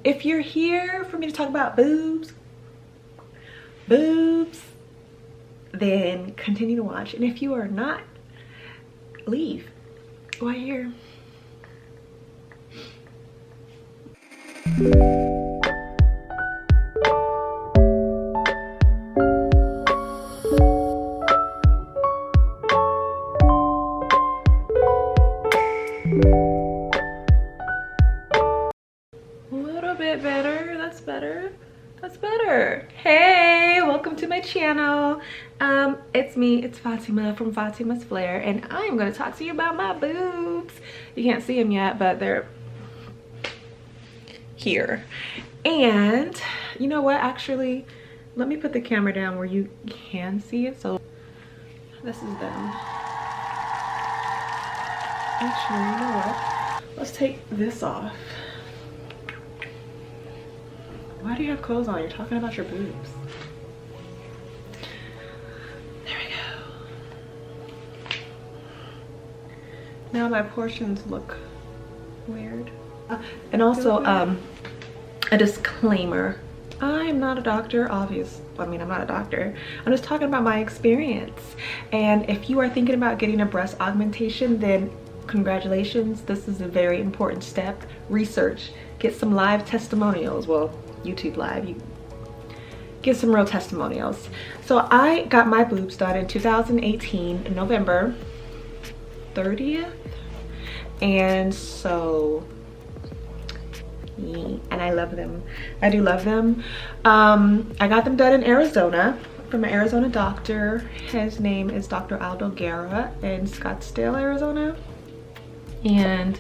if you're here for me to talk about boobs, then continue to watch. And if you are not, leave. Why here? A little bit better. That's better. That's better. Hey, welcome to my channel. It's me, it's Fatima from Fatima's Flair, and I am going to talk to you about my boobs. You can't see them yet, but they're here. And you know what, actually, let me put the camera down where you can see it. So this is them. Actually, you know what, let's take this off. Why do you have clothes on? You're talking about your boobs. There we go. Now my portions look weird. And also, a disclaimer. I'm not a doctor, obviously. I mean, I'm not a doctor. I'm just talking about my experience. And if you are thinking about getting a breast augmentation, then congratulations. This is a very important step. Research. Get some live testimonials. Well, YouTube live, you get some real testimonials. So I got my boobs done in 2018 in November 30th, and so and I love them. I do love them. I got them done in Arizona from an Arizona doctor. His name is Dr. Aldo Guerra in Scottsdale, Arizona. And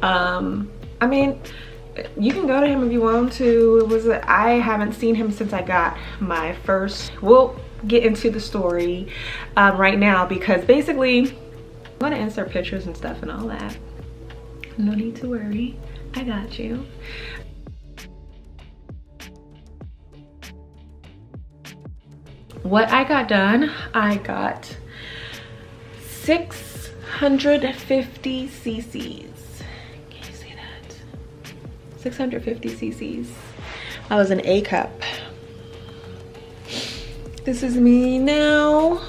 I mean, you can go to him if you want to. I haven't seen him since I got my first. We'll get into the story right now, because basically I'm gonna insert pictures and stuff and all that. No need to worry, I got you. What I got done, I got 650 cc's. 650 cc's. I was an A cup. This is me now.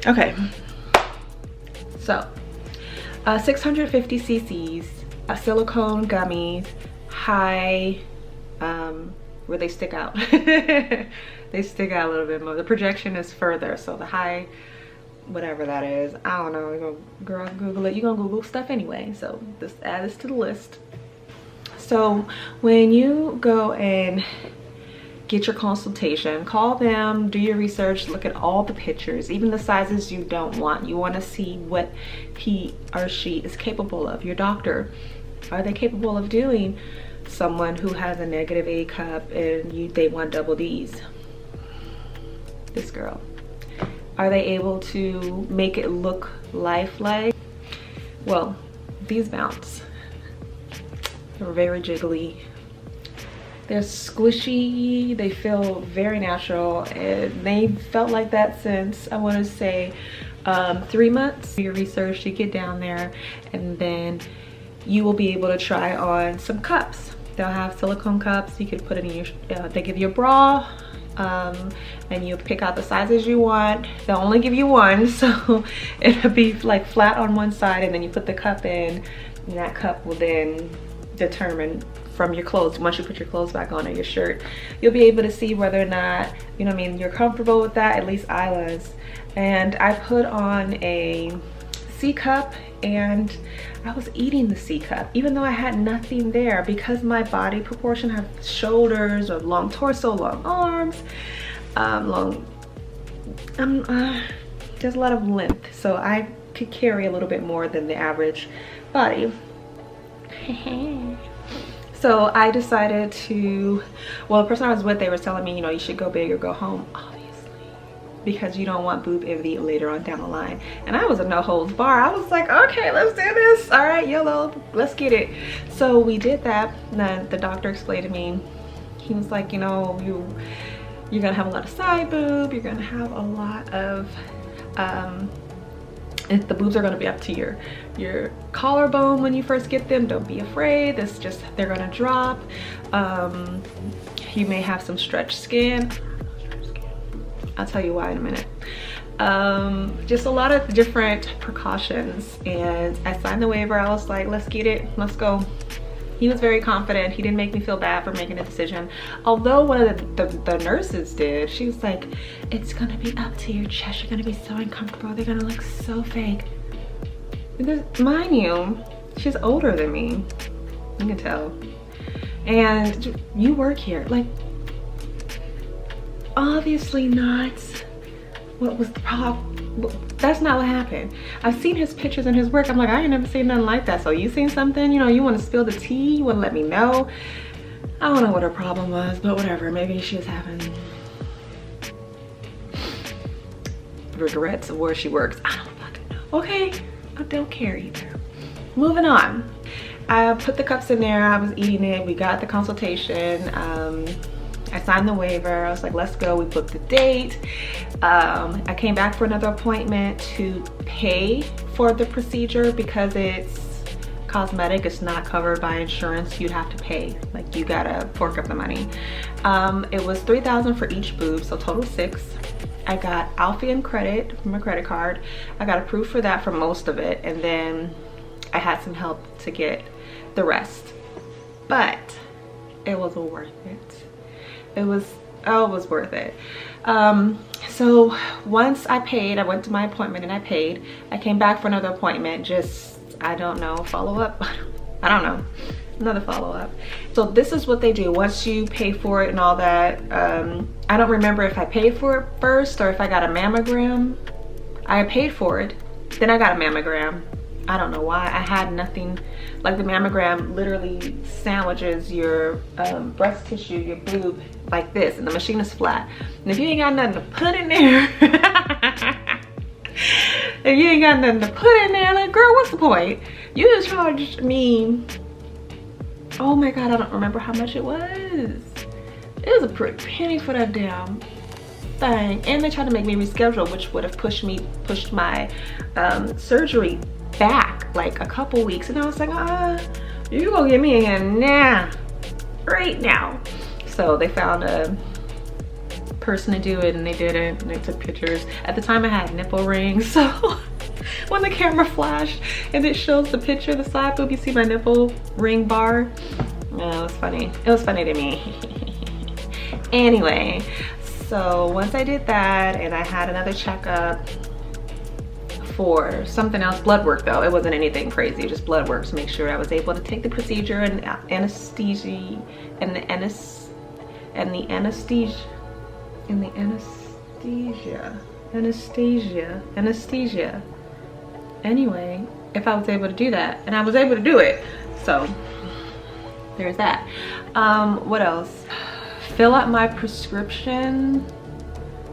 Okay. So, 650 cc's, a silicone gummies, high, where they stick out. They stick out a little bit more. The projection is further, so the high, whatever that is, I don't know. You're gonna, girl, Google it. You're gonna Google stuff anyway, so just add this to the list. So when you go and get your consultation, call them, do your research, look at all the pictures, even the sizes you don't want. You want to see what he or she is capable of. Your doctor, are they capable of doing someone who has a negative A cup and they want double D's? This girl, are they able to make it look lifelike? Well, these bounce. They're very jiggly, they're squishy, they feel very natural, and they felt like that since, I want to say, 3 months. Do your research, you get down there, and then you will be able to try on some cups. They'll have silicone cups. You could put it in your, they give you a bra, and you pick out the sizes you want. They'll only give you one, so it'll be like flat on one side, and then you put the cup in, and that cup will then determine from your clothes. Once you put your clothes back on or your shirt, you'll be able to see whether or not, you know what I mean, you're comfortable with that. At least I was. And I put on a C cup, and I was eating the C cup even though I had nothing there, because my body proportion have shoulders, or long torso, long arms, there's a lot of length, so I could carry a little bit more than the average body. So I decided to, well, the person I was with, they were telling me, you know, you should go big or go home, obviously, because you don't want boob envy later on down the line. And I was a no holds bar. I was like, okay, let's do this. All right, YOLO, let's get it. So we did that. And then the doctor explained to me, he was like, you know, you're gonna have a lot of side boob, you're gonna have a lot of the boobs are gonna be up to your collarbone when you first get them. Don't be afraid. It's just, they're gonna drop. You may have some stretched skin. I'll tell you why in a minute. Just a lot of different precautions, and I signed the waiver. I was like, let's get it, let's go. He was very confident. He didn't make me feel bad for making a decision. Although one of the nurses did. She was like, it's gonna be up to your chest. You're gonna be so uncomfortable. They're gonna look so fake. Because, mind you, she's older than me. You can tell. And you work here. Like, obviously not. What was the problem? That's not what happened. I've seen his pictures and his work. I'm like, I ain't never seen nothing like that. So you seen something? You know, you want to spill the tea? You want to let me know? I don't know what her problem was, but whatever. Maybe she was having regrets of where she works. I don't fucking know. Okay, I don't care either. Moving on. I put the cups in there. I was eating it. We got the consultation. I signed the waiver. I was like, let's go. We booked the date. I came back for another appointment to pay for the procedure because it's cosmetic. It's not covered by insurance. You'd have to pay. Like, you gotta fork up the money. It was $3,000 for each boob, so total $6,000. I got Alphion credit from a credit card. I got approved for that for most of it, and then I had some help to get the rest. But it was worth it. It was worth it. So once I paid, I went to my appointment and I paid. I came back for another appointment, just, I don't know, follow up. I don't know, another follow up. So this is what they do once you pay for it and all that. I don't remember if I paid for it first or if I got a mammogram. I paid for it, then I got a mammogram. I don't know why. I had nothing. Like, the mammogram literally sandwiches your breast tissue, your boob, like this, and the machine is flat. And if you ain't got nothing to put in there, if you ain't got nothing to put in there, like, girl, what's the point? You just charged me, oh my God, I don't remember how much it was. It was a pretty penny for that damn thing. And they tried to make me reschedule, which would have pushed my surgery back like a couple weeks. And I was like, you gonna get me in here now, right now. So they found a person to do it, and they did it, and they took pictures. At the time I had nipple rings, so when the camera flashed and it shows the picture of the side boob, you see my nipple ring bar. Yeah, it was funny. It was funny to me. Anyway, so once I did that, and I had another checkup for something else, blood work though. It wasn't anything crazy, just blood work to make sure I was able to take the procedure, and anesthesia. Anyway, if I was able to do that, and I was able to do it. So there's that. What else? Fill out my prescription.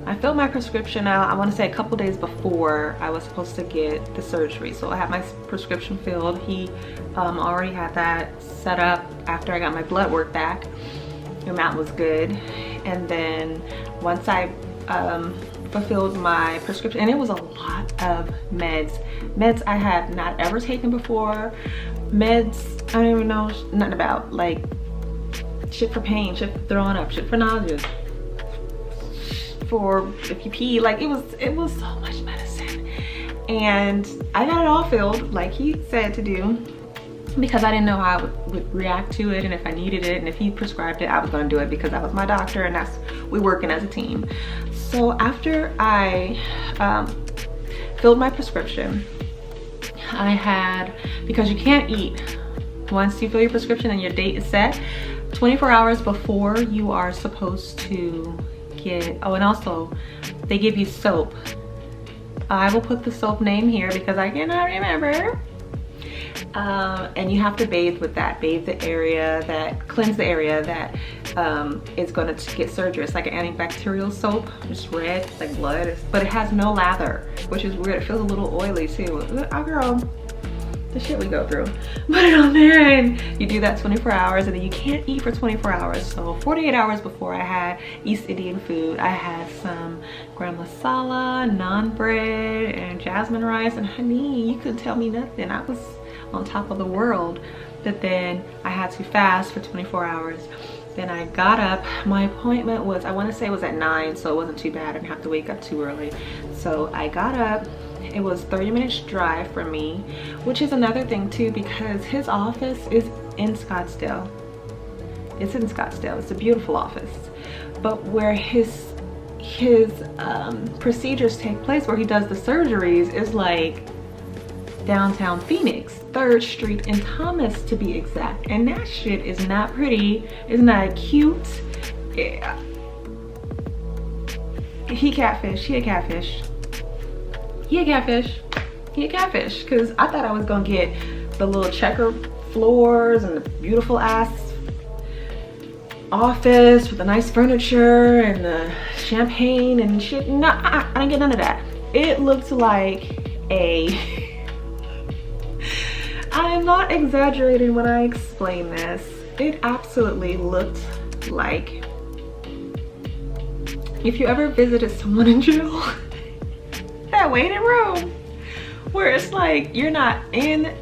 I filled my prescription out, I want to say a couple days before I was supposed to get the surgery. So I had my prescription filled. He already had that set up after I got my blood work back. The amount was good. And then once I fulfilled my prescription, and it was a lot of meds I had not ever taken before. Meds I don't even know nothing about, like shit for pain, shit for throwing up, shit for nausea, for if you pee. Like, it was so much medicine, and I got it all filled like he said to do, because I didn't know how I would react to it, and if I needed it, and if he prescribed it, I was going to do it because that was my doctor, and we're working as a team. So after I filled my prescription, I had, because you can't eat once you fill your prescription and your date is set, 24 hours before you are supposed to get, oh, and also they give you soap. I will put the soap name here because I cannot remember. And you have to bathe with that, bathe the area, that cleanse the area that is going to get surgery. It's like an antibacterial soap. It's red, it's like blood, but it has no lather, which is weird. It feels a little oily too. Girl, the shit we go through. Put it on there and you do that 24 hours and then you can't eat for 24 hours. So 48 hours before I had East Indian food, I had some gram masala, naan bread, and jasmine rice. And honey, you couldn't tell me nothing. I was on top of the world. But then I had to fast for 24 hours. Then I got up. My appointment was, I want to say it was at 9, so it wasn't too bad. I didn't have to wake up too early. So I got up. It was 30 minutes drive for me, which is another thing too, because his office is in Scottsdale. It's in Scottsdale. It's a beautiful office. But where his procedures take place, where he does the surgeries, is like downtown Phoenix, 3rd Street and Thomas to be exact. And that shit is not pretty. It's not cute. Yeah. He catfish. He a catfish. He a catfish. He a catfish. Because I thought I was going to get the little checker floors and the beautiful ass office with the nice furniture and the champagne and shit. No, I didn't get none of that. It looked like a... I am not exaggerating when I explain this. It absolutely looked like if you ever visited someone in jail, that waiting room where it's like you're not in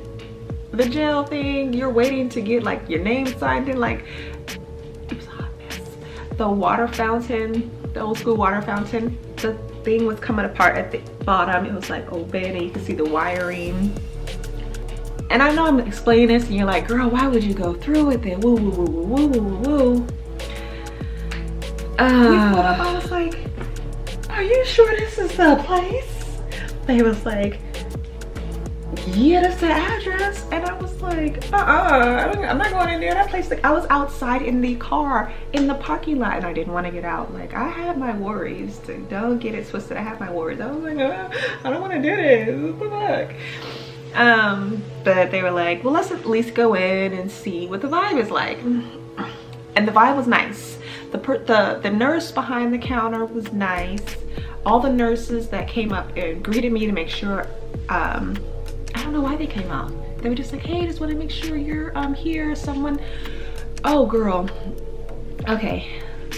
the jail thing, you're waiting to get like your name signed in. Like, it was a hot mess. The water fountain, the old school water fountain, the thing was coming apart at the bottom. It was like open and you could see the wiring. And I know I'm explaining this and you're like, girl, why would you go through with it? Woo, woo, woo, woo, woo, woo, woo. I was like, are you sure this is the place? They was like, yeah, that's the address. And I was like, I'm not going in there. That place, like, I was outside in the car, in the parking lot, and I didn't want to get out. Like, I had my worries. Don't get it twisted. I have my worries. I was like, I don't want to do this. What the fuck? But they were like, well, let's at least go in and see what the vibe is like. And the vibe was nice. The nurse behind the counter was nice. All the nurses that came up and greeted me to make sure, I don't know why they came out. They were just like, hey, just want to make sure you're here. Someone, oh girl, okay,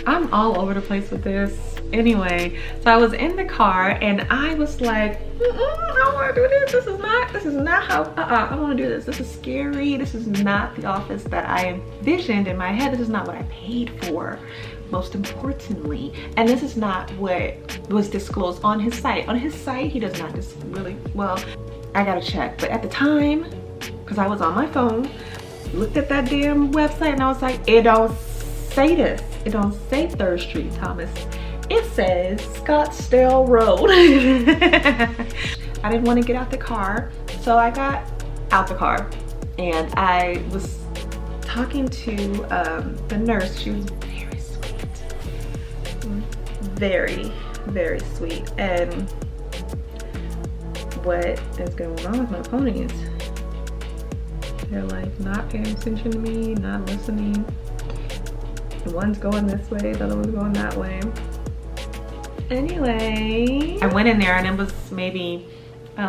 I'm all over the place with this. Anyway, so I was in the car and I was like, I don't want to do this. This is not how, I don't want to do this. This is scary. This is not the office that I envisioned in my head. This is not what I paid for, most importantly. And this is not what was disclosed on his site. On his site, he does not really, well, I gotta check. But at the time, because I was on my phone, looked at that damn website and I was like, it don't say this. It don't say 3rd Street, Thomas. It says Scottsdale Road. I didn't want to get out the car, so I got out the car and I was talking to the nurse. She was very sweet, very, very sweet. And what is going on with my ponies? They're like not paying attention to me, not listening. One's going this way, the other one's going that way. Anyway, I went in there and it was maybe,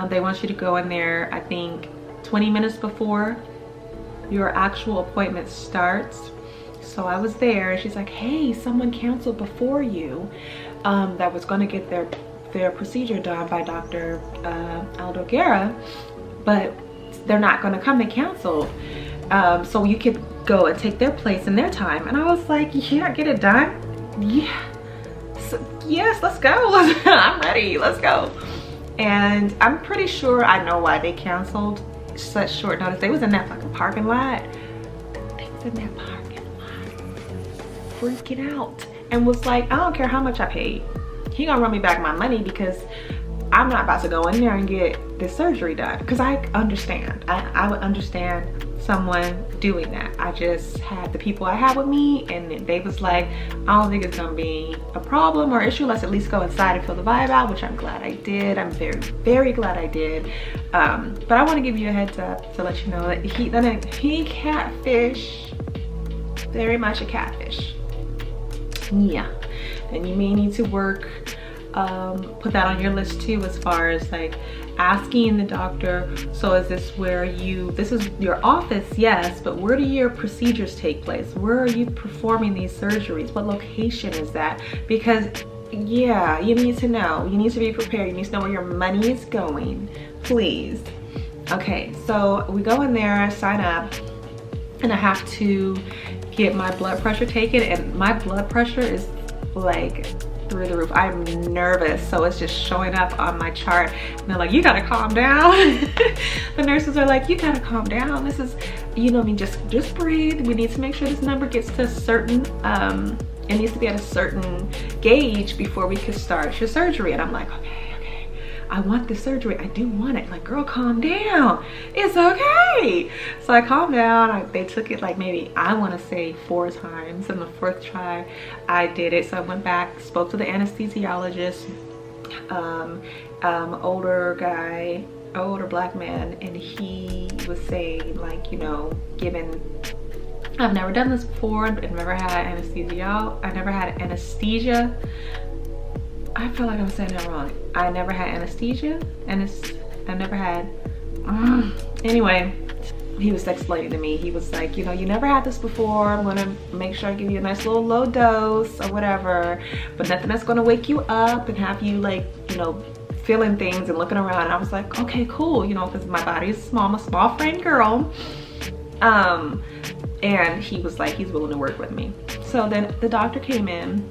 they want you to go in there, I think 20 minutes before your actual appointment starts. So I was there and she's like, hey, someone canceled before you that was going to get their procedure done by Dr. Aldo Guerra, but they're not going to come. They canceled. So you could go and take their place in their time. And I was like, yeah, get it done. Yeah. So, yes, let's go. I'm ready. Let's go. And I'm pretty sure I know why they canceled such short notice. They was in that fucking parking lot. They was in that parking lot freaking out and was like, I don't care how much I paid. He gonna run me back my money because I'm not about to go in there and get this surgery done. Because I understand. I would understand someone doing that. I just had the people I had with me and they was like, I don't think it's gonna be a problem or issue. Let's at least go inside and feel the vibe out, which I'm glad I did. I'm very, very glad I did. But I want to give you a heads up to let you know that he catfish, very much a catfish. Yeah, and you may need to work put that on your list too, as far as like asking the doctor, so is this where this is your office? Yes, but where do your procedures take place? Where are you performing these surgeries? What location is that? Because yeah, you need to know. You need to be prepared. You need to know where your money is going, please. Okay, so we go in there, sign up, and I have to get my blood pressure taken, and my blood pressure is like through the roof. I'm nervous, so it's just showing up on my chart, and they're like, you gotta calm down. The nurses are like, you gotta calm down. This is, you know what I mean, just breathe. We need to make sure this number gets to a certain it needs to be at a certain gauge before we can start your surgery. And I'm like, okay, I want the surgery. I do want it. Like, girl, calm down. It's okay. So I calmed down. They took it like maybe, I want to say 4 times. And the 4th try, I did it. So I went back, spoke to the anesthesiologist, older guy, older black man, and he was saying, like, you know, given I've never done this before. I've never had anesthesia. I never had anesthesia. I feel like I'm saying that wrong. I never had anesthesia. I never had. Anyway, he was explaining to me. He was like, you know, you never had this before. I'm gonna make sure I give you a nice little low dose or whatever, but nothing that's gonna wake you up and have you like, you know, feeling things and looking around. And I was like, okay, cool, you know, because my body is small. I'm a small frame girl. And he was like, he's willing to work with me. So then the doctor came in.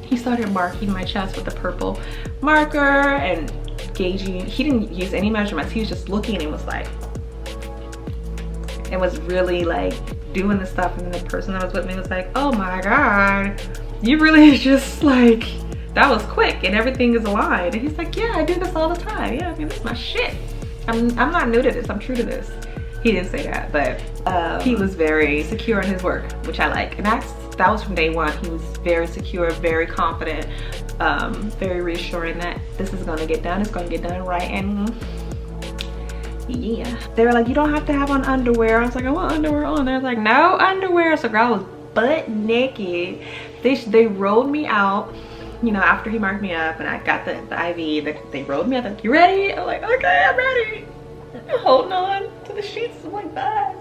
He started marking my chest with a purple marker and gauging. He didn't use any measurements. He was just looking and was like, it was really like doing the stuff. And then the person that was with me was like, oh my God, you really just like, that was quick and everything is aligned. And he's like, yeah, I do this all the time. Yeah, I mean, this is my shit. I'm not new to this, I'm true to this. He didn't say that, but he was very secure in his work, which I like. And that was from day one. He was very secure, very confident, very reassuring that this is gonna get done, it's gonna get done right. And yeah, they were like, you don't have to have on underwear. I was like, I want underwear on. They're like, no underwear. So girl, I was butt naked. They rolled me out, you know, after he marked me up and I got the IV, they rolled me up, like, you ready? I'm like, okay, I'm ready. I'm holding on to the sheets. I'm like, bye.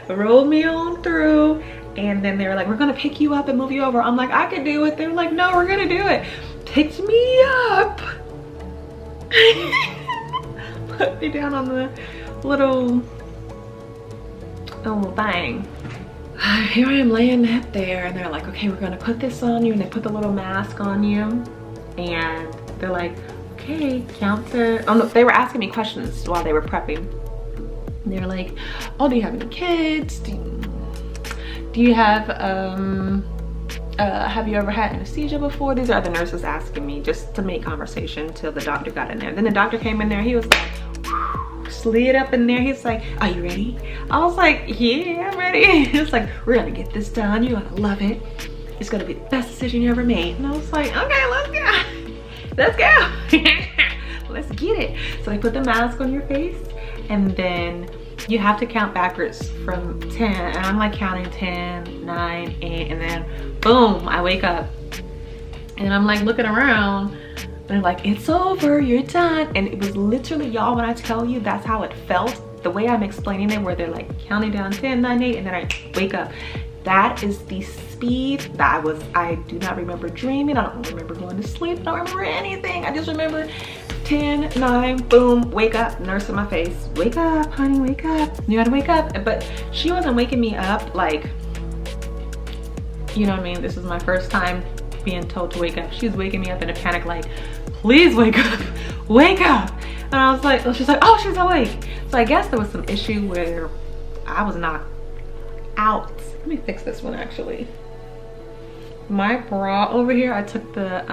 They rolled me on through, and then they were like, we're gonna pick you up and move you over. I'm like, I can do it. They were like, no, we're gonna do it. Picked me up. Put me down on the little thing. Here I am laying up there, and they're like, okay, we're gonna put this on you, and they put the little mask on you, and they're like, okay, count to, oh no, they were asking me questions while they were prepping. And they're like, oh, do you have any kids? Do you have you ever had anesthesia before? These are the nurses asking me just to make conversation till the doctor got in there. Then the doctor came in there, he was like, slid up in there. He's like, are you ready? I was like, yeah, I'm ready. He was like, we're gonna get this done. You're gonna love it. It's gonna be the best decision you ever made. And I was like, okay, let's go. Let's go. Let's get it. So they put the mask on your face, and then you have to count backwards from 10. And I'm like counting 10, 9, 8, and then boom, I wake up. And I'm like looking around, and they're like, it's over, you're done. And it was literally, y'all, when I tell you that's how it felt, the way I'm explaining it, where they're like counting down 10, 9, 8, and then I wake up. That is the speed that I do not remember dreaming. I don't remember going to sleep. I don't remember anything. I just remember 10, 9, boom, wake up, nurse in my face. Wake up, honey, wake up. You gotta wake up. But she wasn't waking me up like, you know what I mean? This is my first time being told to wake up. She was waking me up in a panic, like, please wake up, wake up. And I was like, she's like, oh, she's awake. So I guess there was some issue where I was knocked out. Let me fix this one actually. My bra over here, I took the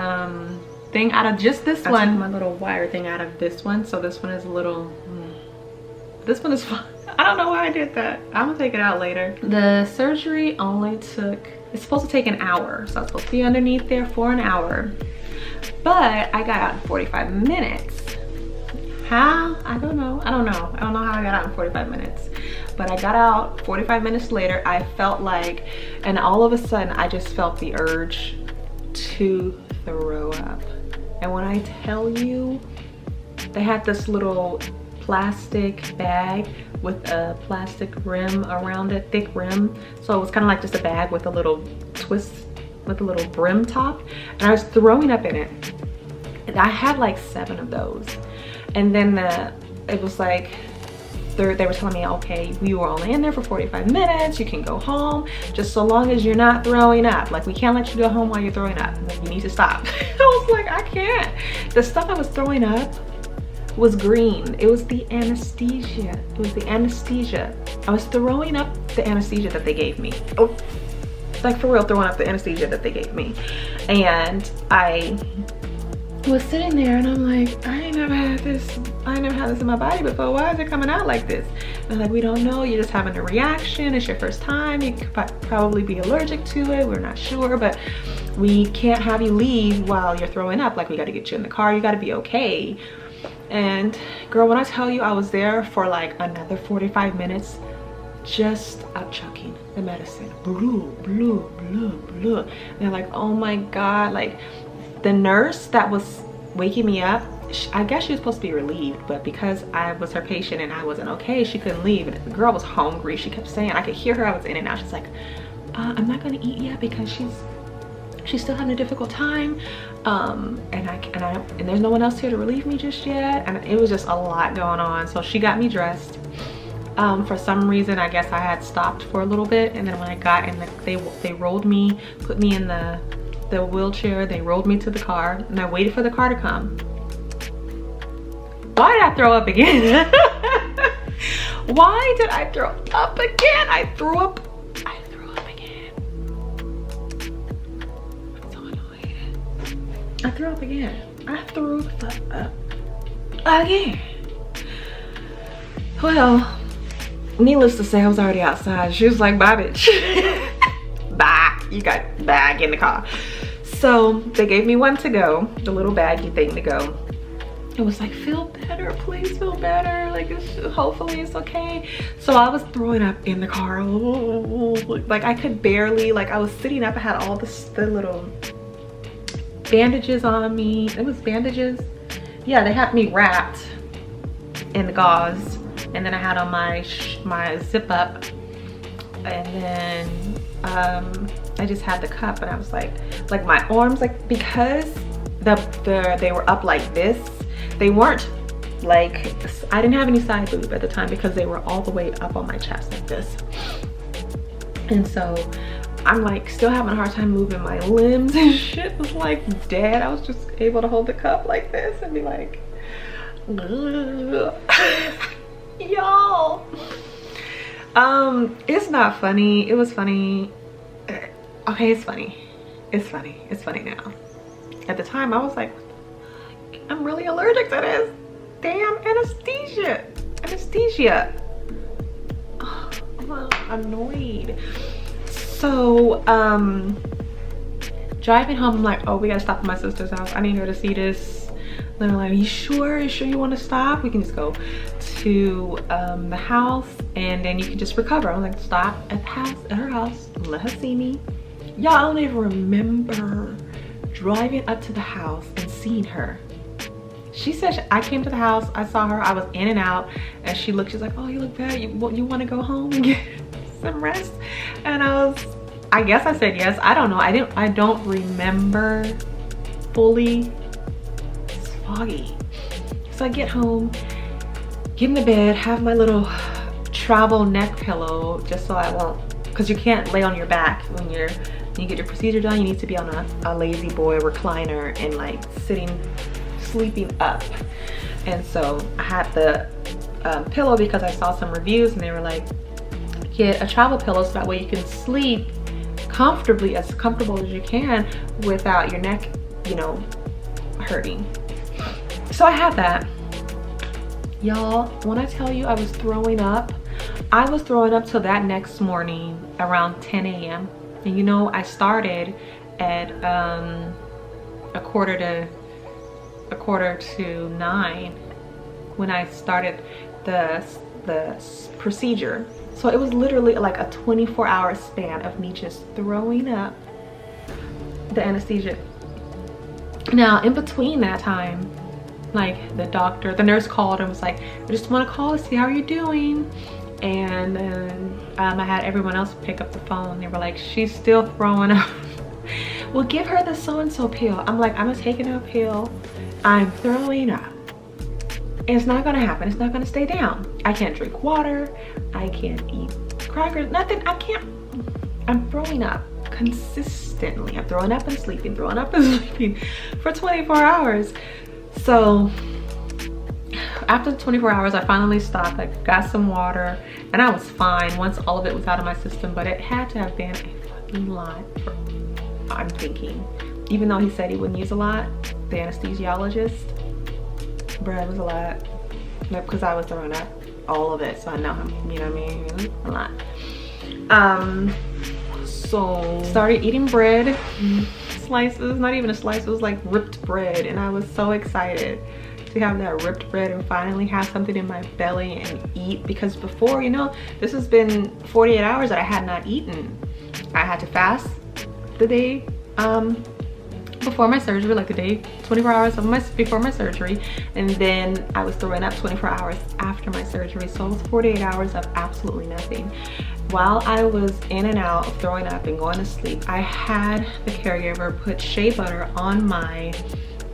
thing out of just this one. I took my little wire thing out of this one. So this one is a little, this one is fine. I don't know why I did that. I'm gonna take it out later. The surgery only took, it's supposed to take an hour. So I was supposed to be underneath there for an hour. But I got out in 45 minutes. How? I don't know. I don't know how I got out in 45 minutes. But I got out 45 minutes later. I felt like, and all of a sudden I just felt the urge to throw up. And when I tell you, they had this little plastic bag with a plastic rim around it, thick rim. So it was kind of like just a bag with a little twist, with a little brim top. And I was throwing up in it. And I had like 7 of those. And then it was like, they were telling me, okay, we were only in there for 45 minutes, you can go home, just so long as you're not throwing up. Like, we can't let you go home while you're throwing up. Like, you need to stop. I was like, I can't. The stuff I was throwing up was green. It was the anesthesia. It was the anesthesia. I was throwing up the anesthesia that they gave me. Oh, like for real, throwing up the anesthesia that they gave me. And I was sitting there and I'm like, I ain't never had this in my body before. Why is it coming out like this? And they're like, we don't know, you're just having a reaction, it's your first time, you could probably be allergic to it, we're not sure, but we can't have you leave while you're throwing up. Like, we got to get you in the car, you got to be okay. And girl, when I tell you, I was there for like another 45 minutes just up chucking the medicine, blue, blue, blue, blue. And they're like, oh my God. Like, the nurse that was waking me up, I guess she was supposed to be relieved, but because I was her patient and I wasn't okay, she couldn't leave. And the girl was hungry. She kept saying, I could hear her, I was in and out. She's like, I'm not gonna eat yet because she's still having a difficult time. And there's no one else here to relieve me just yet. And it was just a lot going on. So she got me dressed. For some reason, I guess I had stopped for a little bit. And then when I got in, they rolled me, put me in the wheelchair, they rolled me to the car, and I waited for the car to come. Why did I throw up again? Why did I throw up again? I threw up again. I'm so annoyed. I threw up again. I threw up again. Well, needless to say, I was already outside. She was like, bye, bitch. Bye. You got bag in the car. So they gave me one to go, the little baggy thing to go. It was like, feel better, please feel better. Like, hopefully it's okay. So I was throwing up in the car. Like, I could barely, like, I was sitting up. I had all the little bandages on me. It was bandages. Yeah, they had me wrapped in the gauze. And then I had on my zip up. And then I just had the cup, and I was like my arms, like, because they were up like this, they weren't like, I didn't have any side boob at the time because they were all the way up on my chest like this. And so I'm like still having a hard time moving my limbs and shit was like dead. I was just able to hold the cup like this and be like, y'all. It's not funny. It was funny. Okay, it's funny. It's funny. It's funny now. At the time, I was like, I'm really allergic to this damn anesthesia. Oh, I'm annoyed. So, driving home, I'm like, oh, we gotta stop at my sister's house. I need her to see this. Then I'm like, are you sure? You sure you want to stop? We can just go to the house and then you can just recover. I'm like, stop at the house, at her house, let her see me. Y'all, I don't even remember driving up to the house and seeing her. She said, I came to the house, I saw her, I was in and out, and she looked, she's like, oh, you look bad, you want to go home and get some rest? And I guess I said yes. I don't know. I don't remember fully. It's foggy. So I get home, get in the bed, have my little travel neck pillow just so I won't, because you can't lay on your back when you get your procedure done. You need to be on a lazy boy recliner and like sleeping up. And so I had the pillow because I saw some reviews and they were like, get a travel pillow so that way you can sleep comfortably, as comfortable as you can without your neck, you know, hurting. So I had that. Y'all, when I tell you I was throwing up till that next morning around 10 a.m. And you know, I started at a quarter to 9 when I started the procedure. So it was literally like a 24-hour span of me just throwing up the anesthesia Now, in between that time, like the nurse called and was like, I just want to call to see how you're doing. And then I had everyone else pick up the phone. They were like, she's still throwing up. Well, give her the so-and-so pill. I'm like, I'm taking a pill. I'm throwing up. It's not gonna happen. It's not gonna stay down. I can't drink water. I can't eat crackers, nothing. I can't. I'm throwing up consistently. I'm throwing up and sleeping, throwing up and sleeping for 24 hours. So after 24 hours, I finally stopped. I got some water and I was fine once all of it was out of my system, but it had to have been a fucking lot for, I'm thinking. Even though he said he wouldn't use a lot, the anesthesiologist, bruh, it was a lot. Because I was throwing up all of it, so I know him, you know what I mean? A lot. So started eating bread, slices, not even a slice, it was like ripped bread, and I was so excited to have that ripped bread and finally have something in my belly and eat, because before, you know, this has been 48 hours that I had not eaten. I had to fast the day before my surgery, like the day 24 hours of before my surgery, and then I was throwing up 24 hours after my surgery, so it was 48 hours of absolutely nothing. While I was in and out of throwing up and going to sleep, I had the caregiver put shea butter on my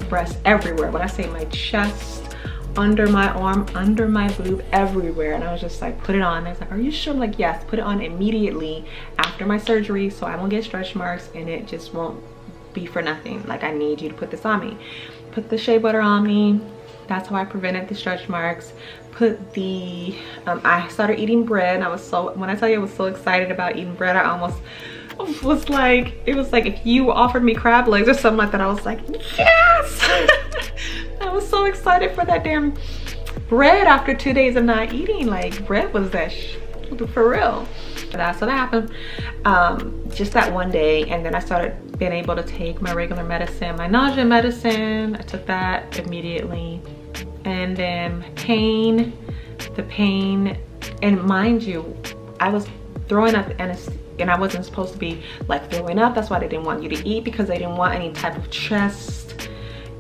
breast everywhere. When I say my chest, under my arm, under my boob, everywhere. And I was just like, put it on. They was like, are you sure? I'm like, yes, put it on immediately after my surgery so I won't get stretch marks and it just won't be for nothing. Like, I need you to put this on me. Put the shea butter on me. That's how I prevented the stretch marks. Put the I started eating bread, and I was so, when I tell you I was so excited about eating bread, I almost was like, it was like if you offered me crab legs or something like that, I was like, yes. I was so excited for that damn bread after 2 days of not eating. Like, bread was that for real. So that happened just that one day, and then I started being able to take my regular medicine, my nausea medicine. I took that immediately. And then the pain, and mind you, I was throwing up and I wasn't supposed to be like throwing up. That's why they didn't want you to eat, because they didn't want any type of chest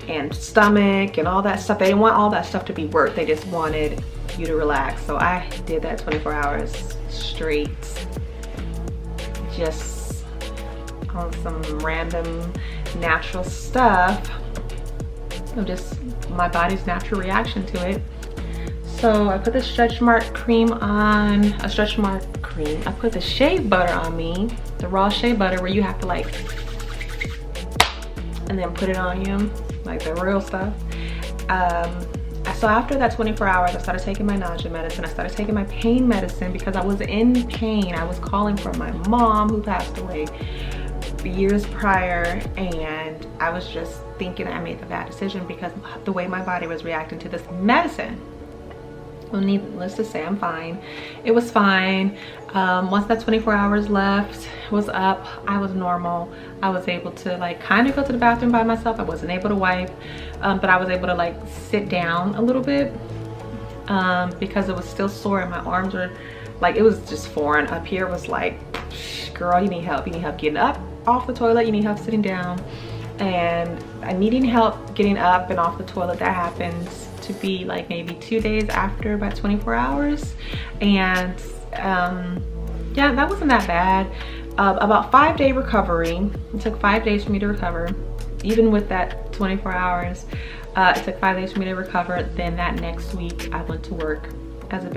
and stomach and all that stuff. They didn't want all that stuff to be worked. They just wanted you to relax. So I did that 24 hours straight, just on some random natural stuff of just my body's natural reaction to it. So I put the stretch mark cream on, I put the shea butter on me, the raw shea butter where you have to like, and then put it on you, like the real stuff. So after that 24 hours, I started taking my nausea medicine. I started taking my pain medicine because I was in pain. I was calling for my mom, who passed away years prior, and I was just thinking I made the bad decision because of the way my body was reacting to this medicine. Well, needless to say, I'm fine. It was fine. Once that 24 hours left was up, I was normal. I was able to like kind of go to the bathroom by myself. I wasn't able to wipe, but I was able to like sit down a little bit because it was still sore and my arms were like, it was just foreign. Up here was like, girl, you need help. You need help getting up off the toilet. You need help sitting down. And I needing help getting up and off the toilet. That happens to be like maybe 2 days after about 24 hours. And yeah, that wasn't that bad. About 5-day recovery. It took 5 days for me to recover. Even with that 24 hours, it took 5 days for me to recover. Then that next week, I went to work as a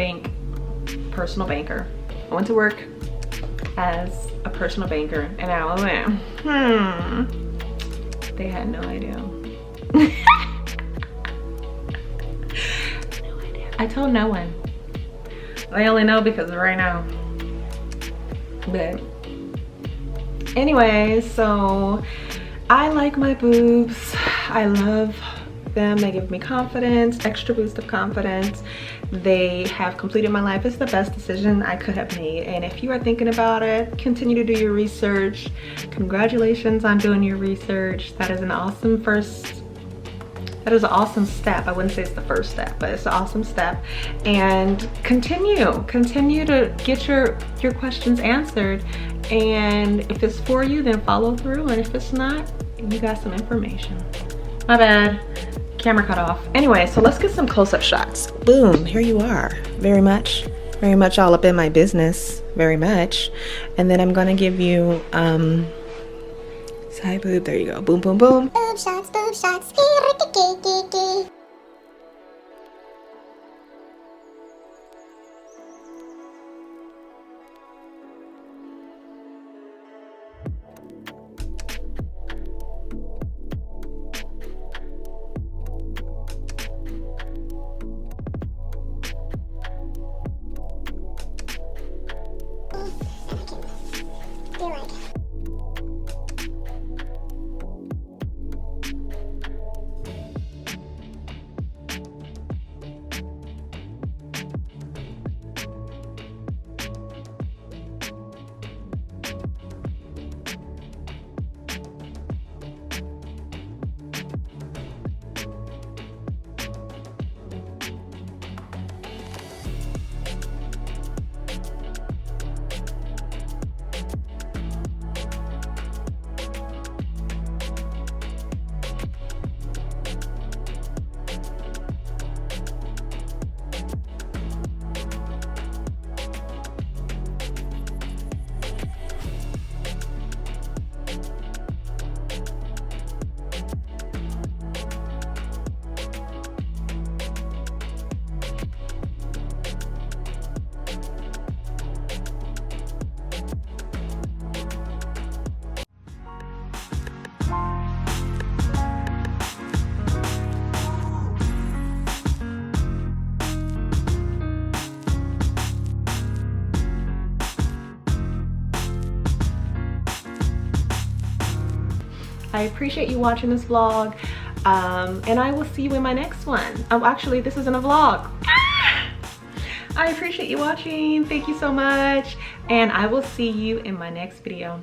personal banker. I went to work as a personal banker, and I was like, They had no idea. No idea. I told no one. I only know because of right now. But anyways, so I like my boobs. I love them. They give me confidence, extra boost of confidence. They have completed my life. It's the best decision I could have made. And if you are thinking about it, continue to do your research. Congratulations on doing your research. That is an awesome that is an awesome step. I wouldn't say it's the first step, but it's an awesome step. And continue to get your questions answered. And if it's for you, then follow through. And if it's not, you got some information. My bad. Camera cut off. Anyway, so let's get some close-up shots. Boom, here you are. Very much all up in my business. Very much. And then I'm gonna give you side boob. There you go. Boom, boom, boom. Boob shots, boob shots. I appreciate you watching this vlog, and I will see you in my next one. Oh, actually, this isn't a vlog. I appreciate you watching. Thank you so much, and I will see you in my next video.